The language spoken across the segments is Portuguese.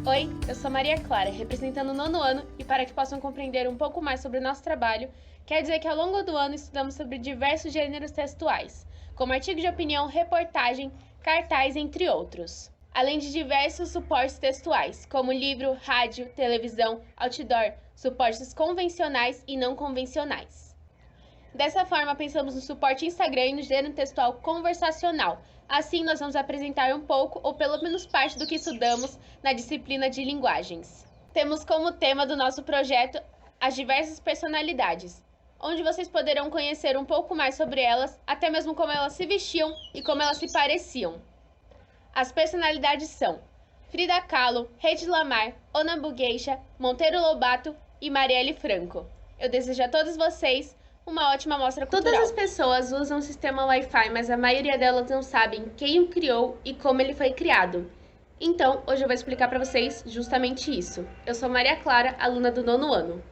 Oi, eu sou Maria Clara, representando o nono ano, e para que possam compreender um pouco mais sobre o nosso trabalho, quer dizer que ao longo do ano estudamos sobre diversos gêneros textuais, como artigo de opinião, reportagem, cartaz, entre outros. Além de diversos suportes textuais, como livro, rádio, televisão, outdoor, suportes convencionais e não convencionais. Dessa forma, pensamos no suporte Instagram e no gênero textual conversacional. Assim, nós vamos apresentar um pouco, ou pelo menos parte do que estudamos na disciplina de linguagens. Temos como tema do nosso projeto as diversas personalidades, onde vocês poderão conhecer um pouco mais sobre elas, até mesmo como elas se vestiam e como elas se pareciam. As personalidades são Frida Kahlo, Hedy Lamarr, Ona Bugueixa, Monteiro Lobato e Marielle Franco. Eu desejo a todos vocês uma ótima mostra cultural. Todas as pessoas usam o sistema Wi-Fi, mas a maioria delas não sabem quem o criou e como ele foi criado. Então, hoje eu vou explicar para vocês justamente isso. Eu sou Maria Clara, aluna do nono ano.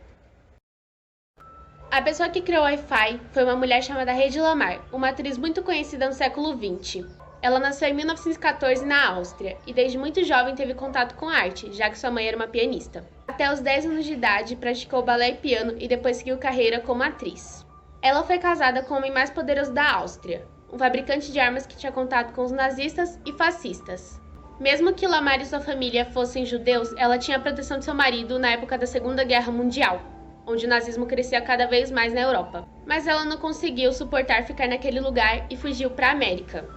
A pessoa que criou o Wi-Fi foi uma mulher chamada Hedy Lamarr, uma atriz muito conhecida no século XX. Ela nasceu em 1914 na Áustria e desde muito jovem teve contato com arte, já que sua mãe era uma pianista. Até os 10 anos de idade, praticou balé e piano e depois seguiu carreira como atriz. Ela foi casada com o homem mais poderoso da Áustria, um fabricante de armas que tinha contato com os nazistas e fascistas. Mesmo que Lamarr e sua família fossem judeus, ela tinha a proteção de seu marido na época da Segunda Guerra Mundial, onde o nazismo crescia cada vez mais na Europa. Mas ela não conseguiu suportar ficar naquele lugar e fugiu para a América.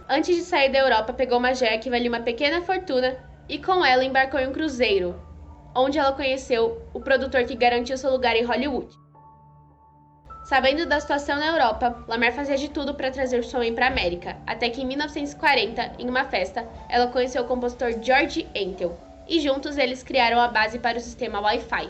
Antes de sair da Europa, pegou uma joia que valia uma pequena fortuna e com ela embarcou em um cruzeiro, onde ela conheceu o produtor que garantiu seu lugar em Hollywood. Sabendo da situação na Europa, Lamarr fazia de tudo para trazer sua mãe para a América, até que em 1940, em uma festa, ela conheceu o compositor George Entel, e juntos eles criaram a base para o sistema Wi-Fi.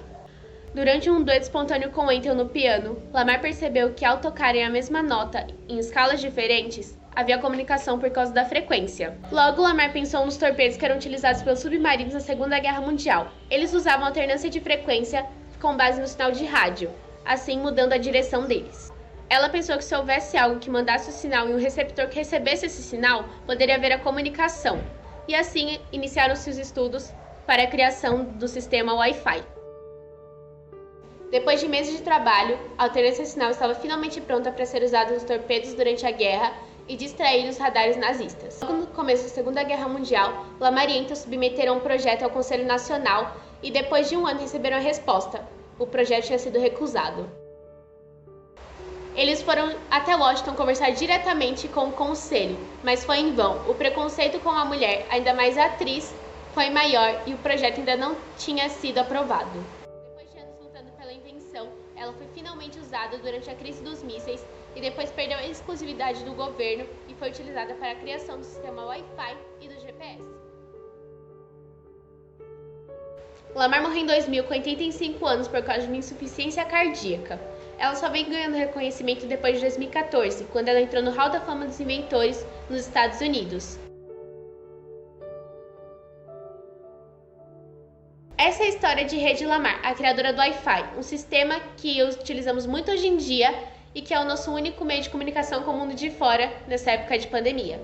Durante um dueto espontâneo com Entel no piano, Lamarr percebeu que ao tocarem a mesma nota em escalas diferentes, havia comunicação por causa da frequência. Logo, Lamarr pensou nos torpedos que eram utilizados pelos submarinos na Segunda Guerra Mundial. Eles usavam alternância de frequência com base no sinal de rádio, assim mudando a direção deles. Ela pensou que se houvesse algo que mandasse o sinal e um receptor que recebesse esse sinal, poderia haver a comunicação. E assim iniciaram-se os estudos para a criação do sistema Wi-Fi. Depois de meses de trabalho, a alternância de sinal estava finalmente pronta para ser usada nos torpedos durante a guerra e distrair os radares nazistas. Logo no começo da Segunda Guerra Mundial, Lamarr e Entel submeteram um projeto ao Conselho Nacional e depois de um ano receberam a resposta. O projeto tinha sido recusado. Eles foram até Washington conversar diretamente com o conselho, mas foi em vão. O preconceito com a mulher, ainda mais a atriz, foi maior e o projeto ainda não tinha sido aprovado. Depois de anos lutando pela invenção, ela foi finalmente usada durante a crise dos mísseis e depois perdeu a exclusividade do governo e foi utilizada para a criação do sistema Wi-Fi e do GPS. Lamarr morreu em 2000 com 85 anos por causa de uma insuficiência cardíaca. Ela só vem ganhando reconhecimento depois de 2014, quando ela entrou no Hall da Fama dos Inventores nos Estados Unidos. Essa é a história de Hedy Lamarr, a criadora do Wi-Fi, um sistema que utilizamos muito hoje em dia e que é o nosso único meio de comunicação com o mundo de fora nessa época de pandemia.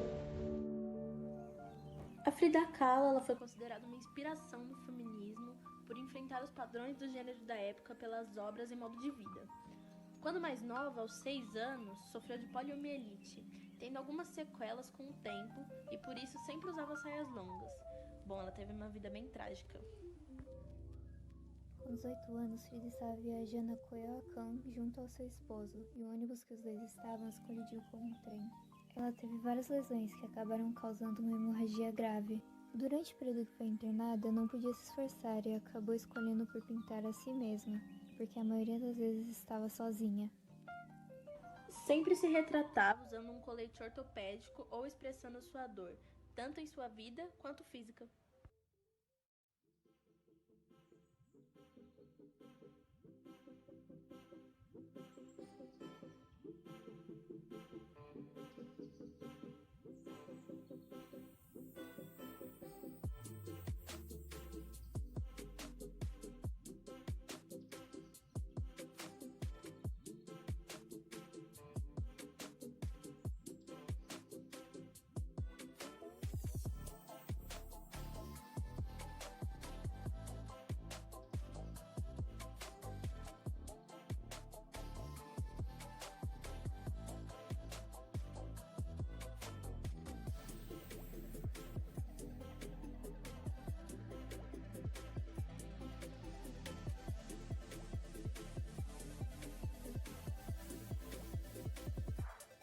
A Frida Kahlo ela foi considerada uma inspiração no feminismo por enfrentar os padrões do gênero da época pelas obras e modo de vida. Quando mais nova, aos 6 anos, sofreu de poliomielite, tendo algumas sequelas com o tempo e por isso sempre usava saias longas. Bom, ela teve uma vida bem trágica. Com 18 anos, Frida estava viajando a Coyoacán junto ao seu esposo, e o ônibus que os dois estavam colidiu com um trem. Ela teve várias lesões que acabaram causando uma hemorragia grave. Durante o período que foi internada, não podia se esforçar e acabou escolhendo por pintar a si mesma, porque a maioria das vezes estava sozinha. Sempre se retratava usando um colete ortopédico ou expressando sua dor, tanto em sua vida quanto física.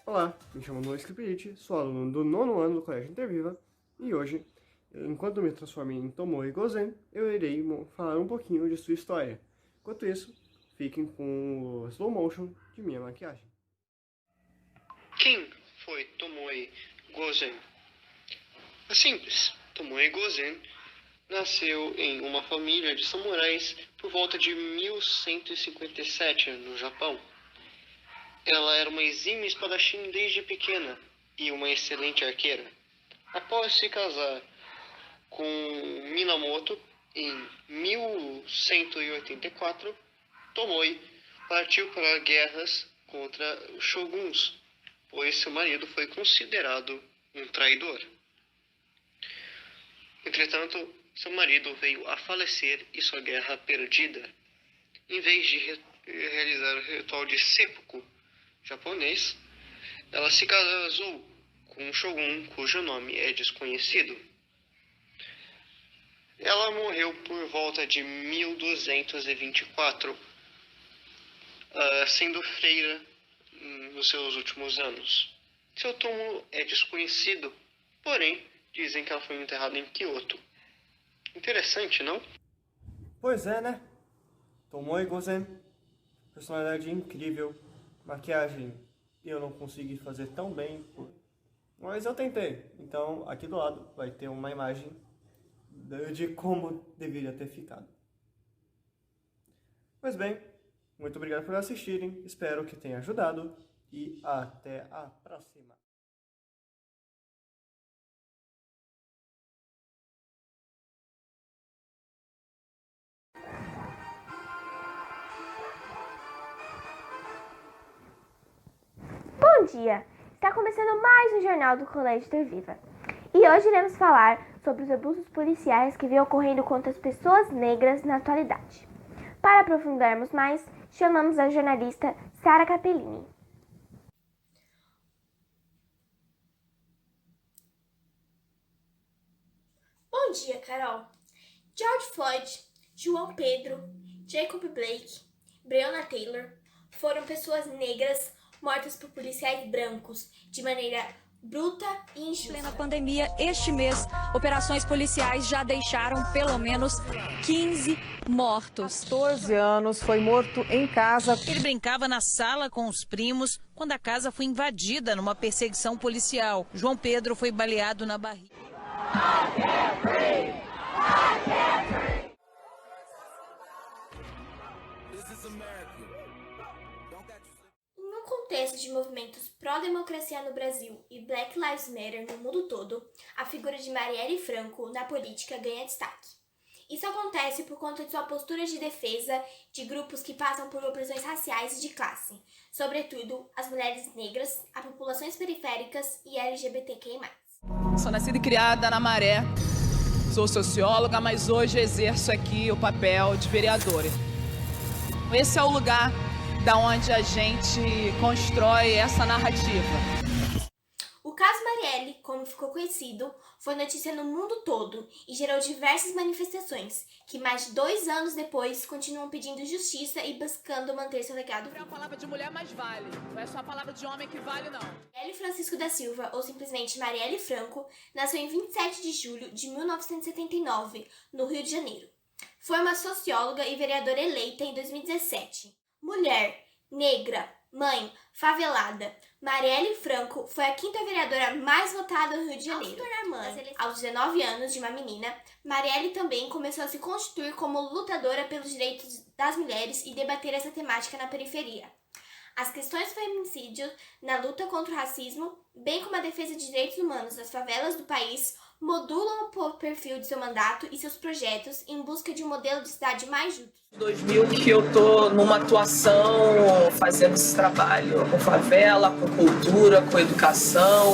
Olá, me chamo Noah Skripit, sou aluno do 9º ano do Colégio Interviva e hoje, enquanto me transformei em Tomoe Gozen, eu irei falar um pouquinho de sua história. Enquanto isso, fiquem com o slow motion de minha maquiagem. Quem foi Tomoe Gozen? É simples. Tomoe Gozen nasceu em uma família de samurais por volta de 1157 no Japão. Ela era uma exímia espadachim desde pequena e uma excelente arqueira. Após se casar com Minamoto em 1184, Tomoe partiu para guerras contra os shoguns, pois seu marido foi considerado um traidor. Entretanto, seu marido veio a falecer e sua guerra perdida. Em vez de realizar o ritual de seppuku japonês, ela se casou com um shogun cujo nome é desconhecido. Ela morreu por volta de 1224, sendo freira nos seus últimos anos. Seu túmulo é desconhecido, porém dizem que ela foi enterrada em Kyoto. Interessante, não? Pois é, né? Tomoe Gozen, personalidade incrível, maquiagem eu não consegui fazer tão bem, mas eu tentei. Então aqui do lado vai ter uma imagem de como deveria ter ficado. Pois bem, muito obrigado por assistirem, espero que tenha ajudado e até a próxima. Bom dia! Está começando mais um Jornal do Colégio Interviva. E hoje iremos falar sobre os abusos policiais que vêm ocorrendo contra as pessoas negras na atualidade. Para aprofundarmos mais, chamamos a jornalista Sara Capellini. Bom dia, Carol. George Floyd, João Pedro, Jacob Blake, Breonna Taylor foram pessoas negras mortas por policiais brancos de maneira bruta e injusta. Em plena pandemia, este mês, operações policiais já deixaram pelo menos 15 mortos. 14 anos, foi morto em casa. Ele brincava na sala com os primos quando a casa foi invadida numa perseguição policial. João Pedro foi baleado na barriga. No contexto de movimentos pró-democracia no Brasil e Black Lives Matter no mundo todo, a figura de Marielle Franco na política ganha destaque. Isso acontece por conta de sua postura de defesa de grupos que passam por opressões raciais e de classe, sobretudo as mulheres negras, as populações periféricas e LGBTQI+. Sou nascida e criada na Maré. Sou socióloga, mas hoje exerço aqui o papel de vereadora. Esse é o lugar da onde a gente constrói essa narrativa. O caso Marielle, como ficou conhecido, foi notícia no mundo todo e gerou diversas manifestações, que mais de 2 anos depois continuam pedindo justiça e buscando manter seu legado vivo. A palavra de mulher mais vale, não é só a palavra de homem que vale, não. Marielle Francisco da Silva, ou simplesmente Marielle Franco, nasceu em 27 de julho de 1979, no Rio de Janeiro. Foi uma socióloga e vereadora eleita em 2017. Mulher, negra, mãe, favelada, Marielle Franco foi a 5ª vereadora mais votada no Rio de Janeiro. Ao se tornar mãe, aos 19 anos de uma menina, Marielle também começou a se constituir como lutadora pelos direitos das mulheres e debater essa temática na periferia. As questões do feminicídio, na luta contra o racismo, bem como a defesa de direitos humanos nas favelas do país, modulam o perfil de seu mandato e seus projetos em busca de um modelo de cidade mais justo. 2000 que eu tô numa atuação fazendo esse trabalho com favela, com cultura, com educação.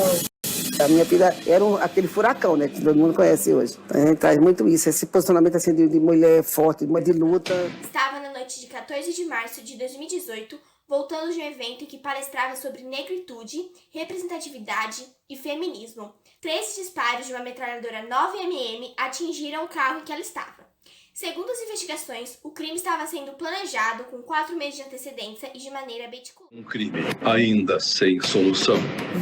A minha filha era aquele furacão, né, que todo mundo conhece hoje. Então, a gente traz muito isso, esse posicionamento assim, de mulher forte, de luta. Estava na noite de 14 de março de 2018, voltando de um evento em que palestrava sobre negritude, representatividade e feminismo. 3 disparos de uma metralhadora 9mm atingiram o carro em que ela estava. Segundo as investigações, o crime estava sendo planejado com 4 meses de antecedência e de maneira meticulosa. Um crime ainda sem solução.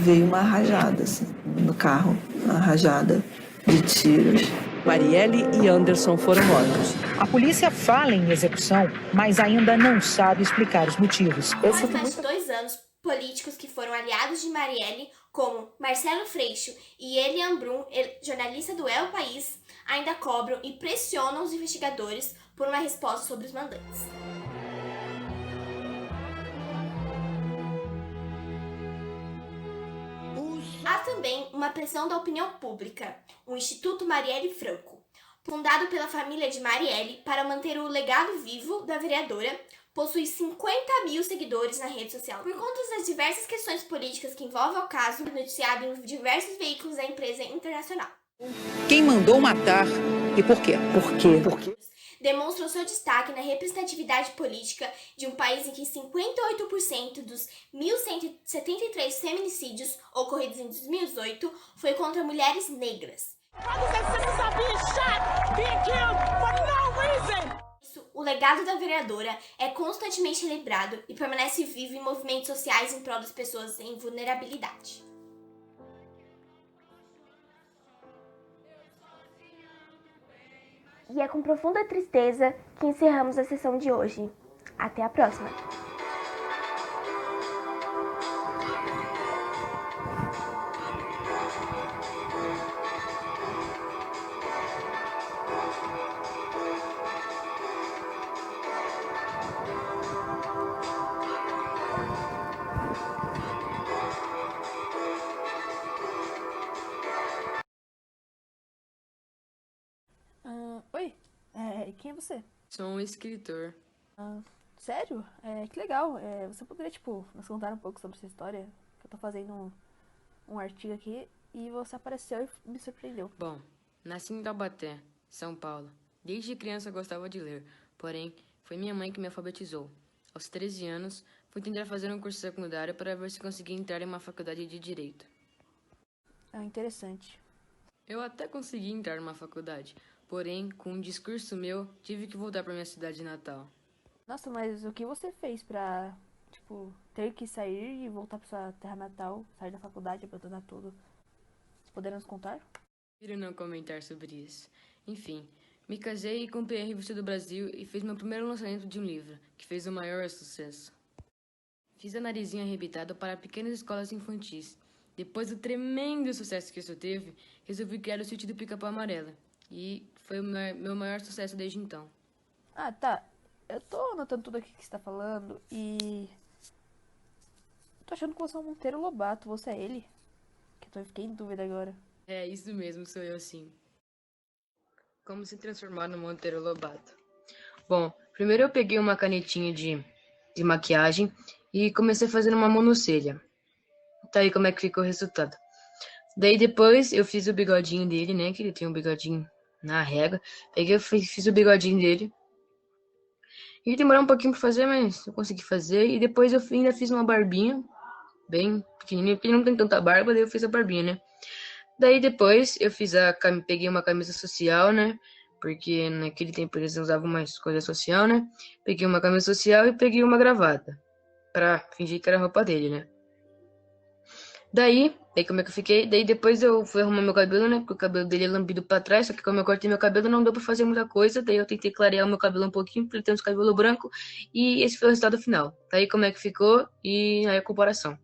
Veio uma rajada assim, no carro, uma rajada de tiros. Marielle e Anderson foram mortos. A polícia fala em execução, mas ainda não sabe explicar os motivos. Após mais de 2 anos, políticos que foram aliados de Marielle, como Marcelo Freixo e Elian Brum, jornalista do El País, ainda cobram e pressionam os investigadores por uma resposta sobre os mandantes. Há também uma pressão da opinião pública, o Instituto Marielle Franco, fundado pela família de Marielle para manter o legado vivo da vereadora, possui 50 mil seguidores na rede social. Por conta das diversas questões políticas que envolvem o caso, noticiado em diversos veículos da empresa internacional. Quem mandou matar e por quê? Por quê? Demonstram seu destaque na representatividade política de um país em que 58% dos 1.173 feminicídios ocorridos em 2018 foi contra mulheres negras. O legado da vereadora é constantemente lembrado e permanece vivo em movimentos sociais em prol das pessoas em vulnerabilidade. E é com profunda tristeza que encerramos a sessão de hoje. Até a próxima! Oi, quem é você? Sou um escritor. Sério? Que legal. Você poderia, nos contar um pouco sobre essa história? Eu tô fazendo um artigo aqui e você apareceu e me surpreendeu. Bom, nasci em Taubaté, São Paulo. Desde criança eu gostava de ler, porém, foi minha mãe que me alfabetizou. Aos 13 anos, fui tentar fazer um curso secundário para ver se conseguia entrar em uma faculdade de Direito. Interessante. Eu até consegui entrar numa faculdade, porém, com um discurso meu, tive que voltar para minha cidade natal. Nossa, mas o que você fez pra, ter que sair e voltar pra sua terra natal, sair da faculdade, abandonar tudo? Você poderia nos contar? Prefiro não comentar sobre isso. Enfim, me casei e comprei a Revista do Brasil e fiz meu primeiro lançamento de um livro, que fez o maior sucesso. Fiz a Narizinho Arrebitado para pequenas escolas infantis. Depois do tremendo sucesso que isso teve, resolvi criar o Sítio do Pica-Pau Amarelo. E foi o meu maior sucesso desde então. Ah, tá. Eu tô anotando tudo aqui que você tá falando e... tô achando que você é o Monteiro Lobato. Você é ele? Que eu fiquei em dúvida agora. É, isso mesmo, sou eu sim. Como se transformar no Monteiro Lobato? Bom, primeiro eu peguei uma canetinha de maquiagem e comecei fazendo uma monocelha. Tá aí como é que ficou o resultado. Daí depois eu fiz o bigodinho dele, né? Que ele tem um bigodinho na régua. Peguei, fiz o bigodinho dele. E demorou um pouquinho pra fazer, mas eu consegui fazer. E depois eu ainda fiz uma barbinha, bem pequenininha, porque não tem tanta barba, daí eu fiz a barbinha, né? Daí depois eu peguei uma camisa social, né? Porque naquele tempo eles usavam mais coisa social, né? Peguei uma camisa social e peguei uma gravata. Pra fingir que era a roupa dele, né? Daí como é que eu fiquei? Daí depois eu fui arrumar meu cabelo, né? Porque o cabelo dele é lambido pra trás, só que como eu cortei meu cabelo não deu pra fazer muita coisa. Daí eu tentei clarear o meu cabelo um pouquinho, pra ele ter uns cabelos branco. E esse foi o resultado final. Daí como é que ficou e aí a comparação.